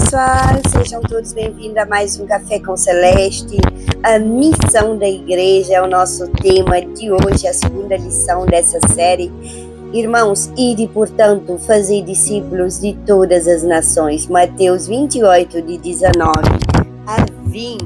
pessoal, sejam todos bem-vindos a mais um Café com Celeste. A missão da igreja é o nosso tema de hoje, a segunda lição dessa série. Irmãos, ide, portanto, fazei discípulos de todas as nações. Mateus 28, de 19 a 20.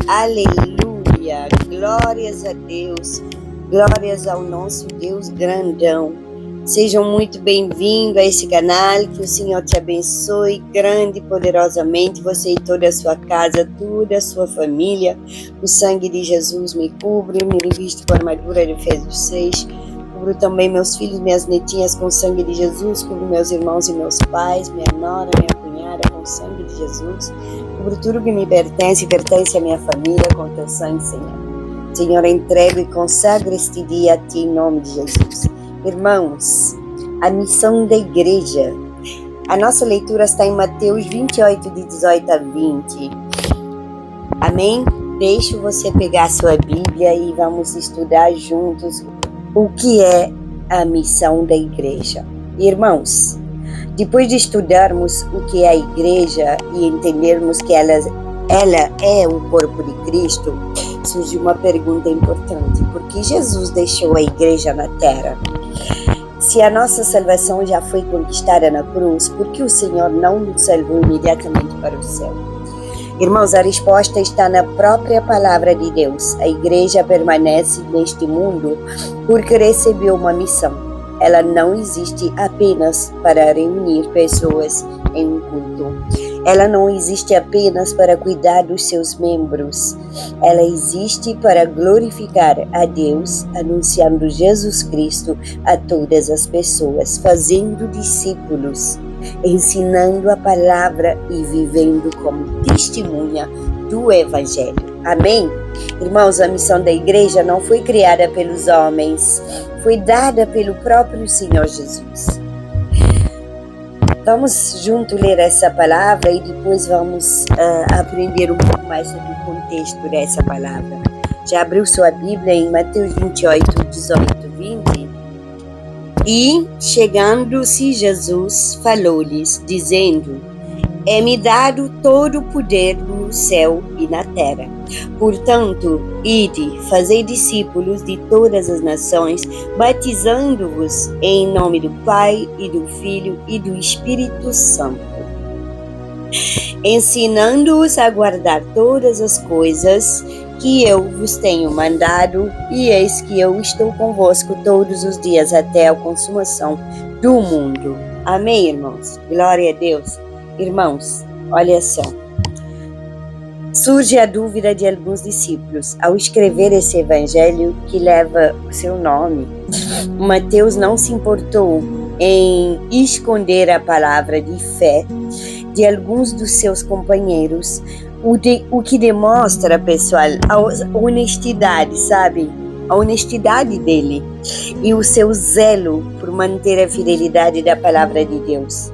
Aleluia! Glórias a Deus, glórias ao nosso Deus grandão. Sejam muito bem-vindos a esse canal, que o Senhor te abençoe grande e poderosamente, você e toda a sua casa, toda a sua família. O sangue de Jesus me cobre, me reviste com a armadura de Efésios 6, cubro também meus filhos, minhas netinhas com o sangue de Jesus, cubro meus irmãos e meus pais, minha nora, minha cunhada com o sangue de Jesus, cubro tudo que me pertence e pertence à minha família com teu sangue, Senhor. Senhor, entrego e consagro este dia a ti em nome de Jesus. Irmãos, a missão da igreja. A nossa leitura está em Mateus 28, de 18 a 20. Amém? Deixo você pegar a sua Bíblia e vamos estudar juntos o que é a missão da igreja. Irmãos, depois de estudarmos o que é a igreja e entendermos que ela é o corpo de Cristo, surge uma pergunta importante: por que Jesus deixou a igreja na terra? Se a nossa salvação já foi conquistada na cruz, por que o Senhor não nos salvou imediatamente para o céu? Irmãos, a resposta está na própria palavra de Deus. A igreja permanece neste mundo porque recebeu uma missão. Ela não existe apenas para reunir pessoas em um culto. Ela não existe apenas para cuidar dos seus membros. Ela existe para glorificar a Deus, anunciando Jesus Cristo a todas as pessoas, fazendo discípulos, ensinando a palavra e vivendo como testemunha do Evangelho. Amém? Irmãos, a missão da igreja não foi criada pelos homens, foi dada pelo próprio Senhor Jesus. Vamos juntos ler essa palavra e depois vamos aprender um pouco mais sobre o contexto dessa palavra. Já abriu sua Bíblia em Mateus 28, 18, 20? E, chegando-se Jesus, falou-lhes, dizendo: é-me dado todo o poder no céu e na terra. Portanto, ide, fazei discípulos de todas as nações, batizando-vos em nome do Pai e do Filho e do Espírito Santo, ensinando-os a guardar todas as coisas que eu vos tenho mandado, e eis que eu estou convosco todos os dias até a consumação do mundo. Amém, irmãos? Glória a Deus. Irmãos, olha só. Surge a dúvida de alguns discípulos ao escrever esse evangelho que leva o seu nome. Mateus não se importou em esconder a palavra de fé de alguns dos seus companheiros, o que demonstra, pessoal, a honestidade, sabe? A honestidade dele e o seu zelo por manter a fidelidade da palavra de Deus.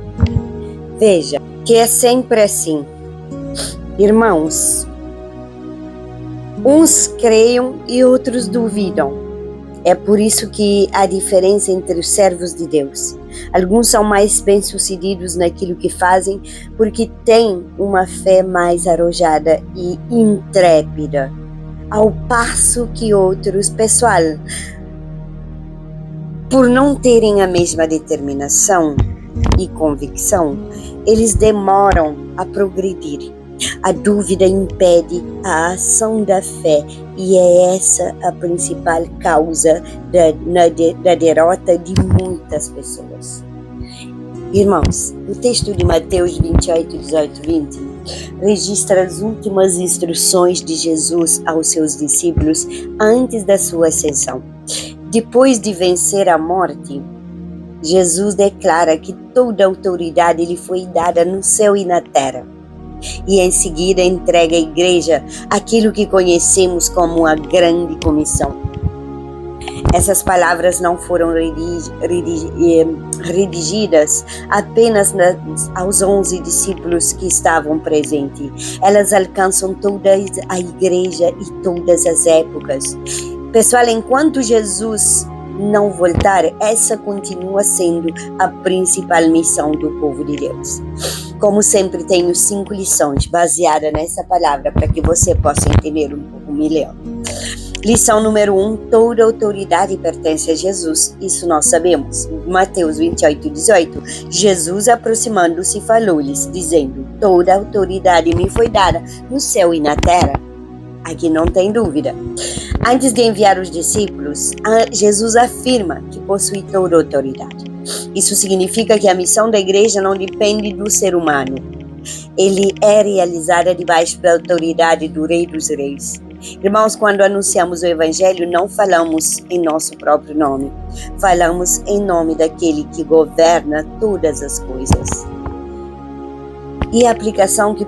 Veja, que é sempre assim. Irmãos, uns creiam e outros duvidam. É por isso que há diferença entre os servos de Deus. Alguns são mais bem-sucedidos naquilo que fazem porque têm uma fé mais arrojada e intrépida, ao passo que outros, pessoal, por não terem a mesma determinação e convicção, eles demoram a progredir. A dúvida impede a ação da fé e é essa a principal causa da derrota de muitas pessoas. Irmãos, o texto de Mateus 28, 18, 20 registra as últimas instruções de Jesus aos seus discípulos antes da sua ascensão. Depois de vencer a morte, Jesus declara que toda a autoridade lhe foi dada no céu e na terra. E em seguida entrega à igreja aquilo que conhecemos como a grande comissão. Essas palavras não foram redigidas apenas aos 11 discípulos que estavam presentes. Elas alcançam toda a igreja e todas as épocas. Pessoal, enquanto Jesus não voltar, essa continua sendo a principal missão do povo de Deus. Como sempre, tenho 5 lições baseadas nessa palavra para que você possa entender um pouco melhor. Lição número 1, toda autoridade pertence a Jesus. Isso nós sabemos. Mateus 28:18, Jesus aproximando-se falou-lhes, dizendo, toda autoridade me foi dada no céu e na terra. Aqui não tem dúvida. Antes de enviar os discípulos, Jesus afirma que possui toda autoridade. Isso significa que a missão da igreja não depende do ser humano. Ele é realizada debaixo da autoridade do Rei dos Reis. Irmãos, quando anunciamos o Evangelho, não falamos em nosso próprio nome. Falamos em nome daquele que governa todas as coisas. E a aplicação que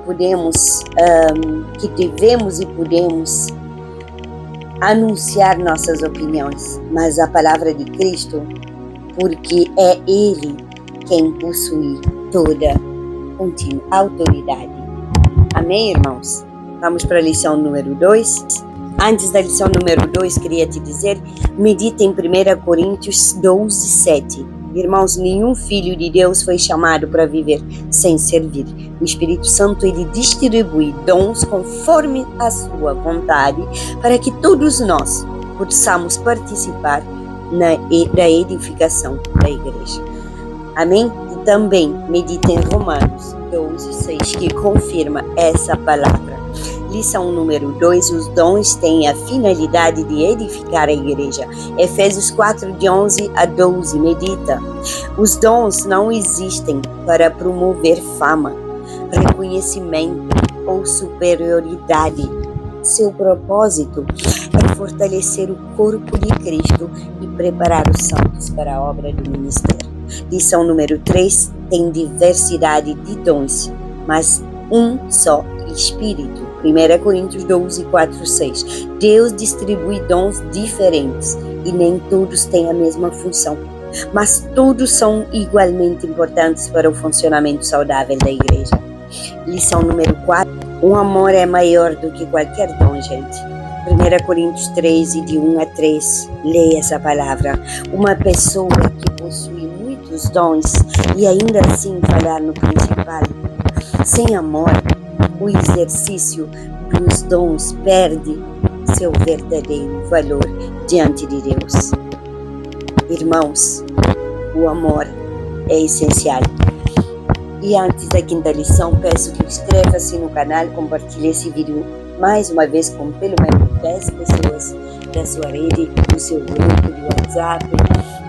devemos e podemos anunciar nossas opiniões, mas a palavra de Cristo, porque é Ele quem possui toda a autoridade. Amém, irmãos? Vamos para a lição número 2. Antes da lição número 2, queria te dizer, medita em 1 Coríntios 12:7. Irmãos, nenhum filho de Deus foi chamado para viver sem servir. O Espírito Santo, ele distribui dons conforme a sua vontade, para que todos nós possamos participar da edificação da igreja. Amém? E também medita em Romanos 12:6, que confirma essa palavra. Lição número 2, os dons têm a finalidade de edificar a igreja. Efésios 4:11-12, medita. Os dons não existem para promover fama, reconhecimento ou superioridade. Seu propósito é fortalecer o corpo de Cristo e preparar os santos para a obra do ministério. Lição número 3, tem diversidade de dons, mas um só Espírito. 1 Coríntios 12:4-6. Deus distribui dons diferentes e nem todos têm a mesma função, mas todos são igualmente importantes para o funcionamento saudável da igreja. Lição número 4. O amor é maior do que qualquer dom, gente. 1 Coríntios 13, de 1-3. Leia essa palavra. Uma pessoa que possui muitos dons e ainda assim falhar no principal, sem amor, o exercício dos dons perde seu verdadeiro valor diante de Deus. Irmãos, o amor é essencial. E antes da 5ª lição, peço que inscreva-se no canal, compartilhe esse vídeo mais uma vez com pelo menos 10 pessoas da sua rede, do seu grupo de WhatsApp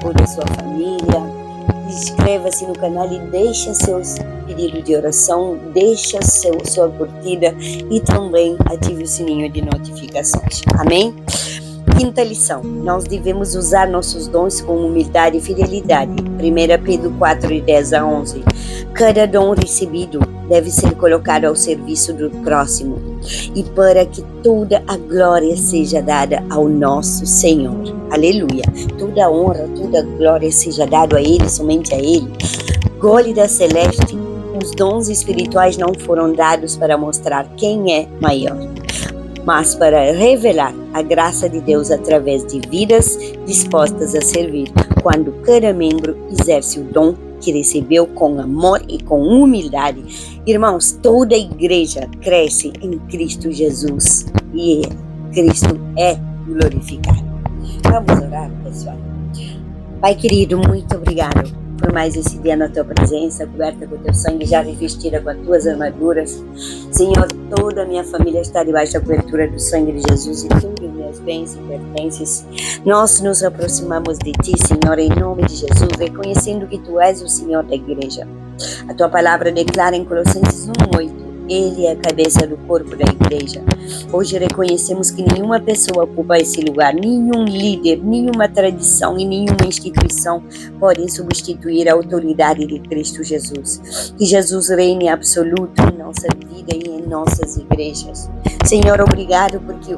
ou da sua família. Inscreva-se no canal e deixa seus pedidos de oração, deixa sua curtida e também ative o sininho de notificações. Amém? 5ª lição, nós devemos usar nossos dons com humildade e fidelidade. 1 Pedro 4:10-11. Cada dom recebido deve ser colocado ao serviço do próximo e para que toda a glória seja dada ao nosso Senhor. Aleluia! Toda a honra, toda a glória seja dada a Ele, somente a Ele. Gólida celeste, os dons espirituais não foram dados para mostrar quem é maior, mas para revelar a graça de Deus através de vidas dispostas a servir, quando cada membro exerce o dom que recebeu com amor e com humildade. Irmãos, toda a igreja cresce em Cristo Jesus e Cristo é glorificado. Vamos orar, pessoal. Pai querido, muito obrigado por mais esse dia na tua presença, coberta com o teu sangue, já revestida com as tuas armaduras. Senhor, toda a minha família está debaixo da cobertura do sangue de Jesus e todos os meus bens e pertences. Nós nos aproximamos de ti, Senhor, em nome de Jesus, reconhecendo que tu és o Senhor da igreja. A tua palavra declara em Colossenses 1:8, Ele é a cabeça do corpo da igreja. Hoje reconhecemos que nenhuma pessoa ocupa esse lugar, nenhum líder, nenhuma tradição e nenhuma instituição podem substituir a autoridade de Cristo Jesus. Que Jesus reine absoluto em nossa vida e em nossas igrejas. Senhor, obrigado porque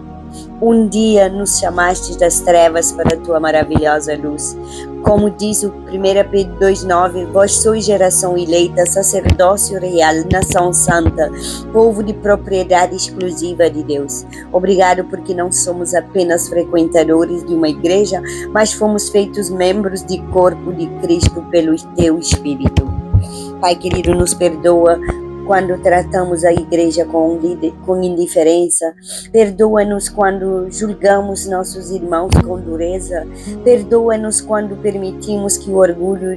Um dia nos chamaste das trevas para a tua maravilhosa luz. Como diz o 1 Pedro 2,9, vós sois geração eleita, sacerdócio real, nação santa, povo de propriedade exclusiva de Deus. Obrigado porque não somos apenas frequentadores de uma igreja, mas fomos feitos membros de corpo de Cristo pelo teu Espírito. Pai querido, nos perdoa quando tratamos a igreja com indiferença, perdoa-nos quando julgamos nossos irmãos com dureza, perdoa-nos quando permitimos que o orgulho,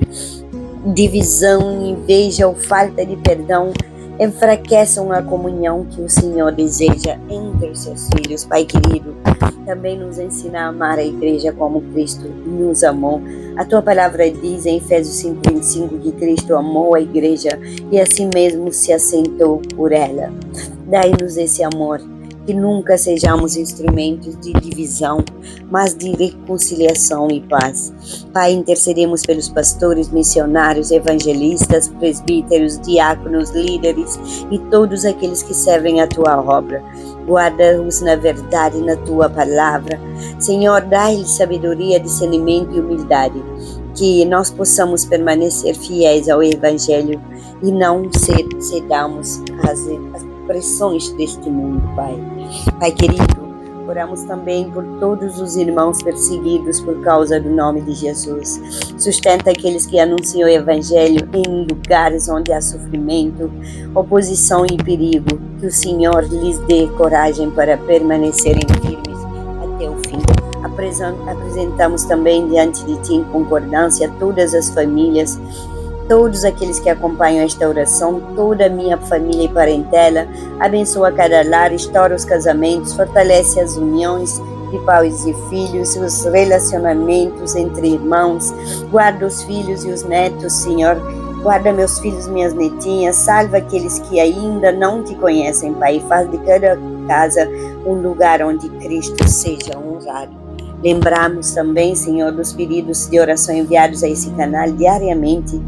divisão, inveja ou falta de perdão enfraqueçam a comunhão que o Senhor deseja entre os seus filhos. Pai querido, também nos ensina a amar a igreja como Cristo nos amou. A tua palavra diz em Efésios 5:25 que Cristo amou a igreja e assim mesmo se assentou por ela. Dai-nos esse amor, que nunca sejamos instrumentos de divisão, mas de reconciliação e paz. Pai, intercedemos pelos pastores, missionários, evangelistas, presbíteros, diáconos, líderes e todos aqueles que servem a tua obra. Guarda-os na verdade e na tua palavra. Senhor, dá-lhes sabedoria, discernimento e humildade, que nós possamos permanecer fiéis ao Evangelho e não cedamos às pressões deste mundo, Pai. Pai querido, oramos também por todos os irmãos perseguidos por causa do nome de Jesus. Sustenta aqueles que anunciam o Evangelho em lugares onde há sofrimento, oposição e perigo. Que o Senhor lhes dê coragem para permanecerem firmes até o fim. Apresentamos também diante de Ti em concordância todas as famílias, todos aqueles que acompanham esta oração, toda a minha família e parentela. Abençoa cada lar, restaura os casamentos, fortalece as uniões de pais e filhos, os relacionamentos entre irmãos. Guarda os filhos e os netos, Senhor. Guarda meus filhos e minhas netinhas. Salva aqueles que ainda não te conhecem, Pai. E faz de cada casa um lugar onde Cristo seja honrado. Lembramos também, Senhor, dos pedidos de oração enviados a esse canal diariamente.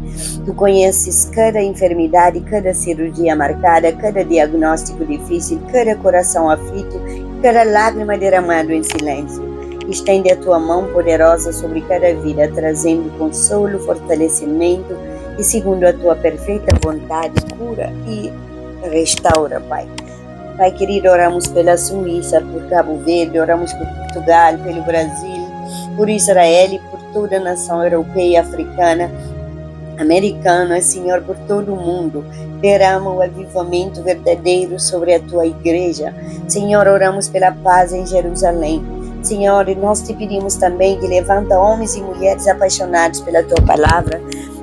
Tu conheces cada enfermidade, cada cirurgia marcada, cada diagnóstico difícil, cada coração aflito, cada lágrima derramada em silêncio. Estende a tua mão poderosa sobre cada vida, trazendo consolo, fortalecimento e, segundo a tua perfeita vontade, cura e restaura, Pai. Pai querido, oramos pela Suíça, por Cabo Verde, oramos por Portugal, pelo Brasil, por Israel e por toda a nação europeia, africana, americana, Senhor, por todo o mundo. Derrama o avivamento verdadeiro sobre a tua igreja. Senhor, oramos pela paz em Jerusalém. Senhor, nós te pedimos também que levanta homens e mulheres apaixonados pela tua palavra,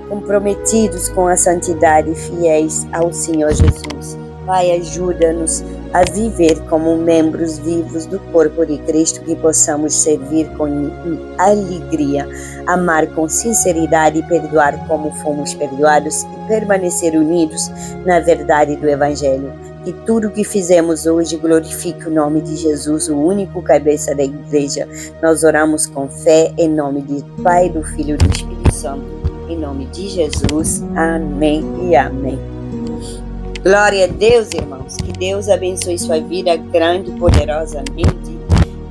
comprometidos com a santidade, fiéis ao Senhor Jesus. Pai, ajuda-nos a viver como membros vivos do corpo de Cristo, que possamos servir com alegria, amar com sinceridade, perdoar como fomos perdoados e permanecer unidos na verdade do Evangelho. Que tudo que fizemos hoje glorifique o nome de Jesus, o único cabeça da igreja. Nós oramos com fé em nome do Pai, do Filho e do Espírito Santo. Em nome de Jesus. Amém e amém. Glória a Deus, irmãos. Que Deus abençoe sua vida grande e poderosamente.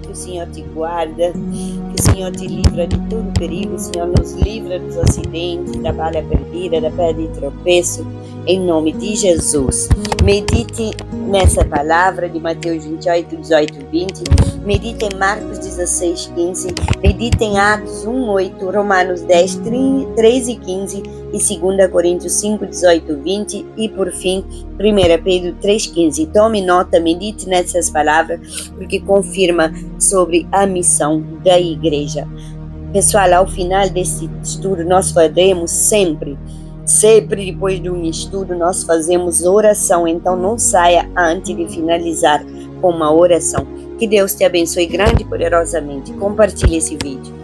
Que o Senhor te guarda. Que o Senhor te livra de todo perigo. O Senhor nos livra dos acidentes, da bala perdida, da pedra de tropeço. Em nome de Jesus. Medite nessa palavra de Mateus 28, 18, 20. Medite em Marcos 16, 15. Medite em Atos 1, 8, Romanos 10, 13 e 15. E 2 Coríntios 5, 18, 20. E por fim, 1 Pedro 3, 15. Tome nota, medite nessas palavras, porque confirma sobre a missão da igreja. Pessoal, ao final desse estudo, nós faremos sempre depois de um estudo, nós fazemos oração. Então não saia antes de finalizar com uma oração. Que Deus te abençoe grande e poderosamente. Compartilhe esse vídeo.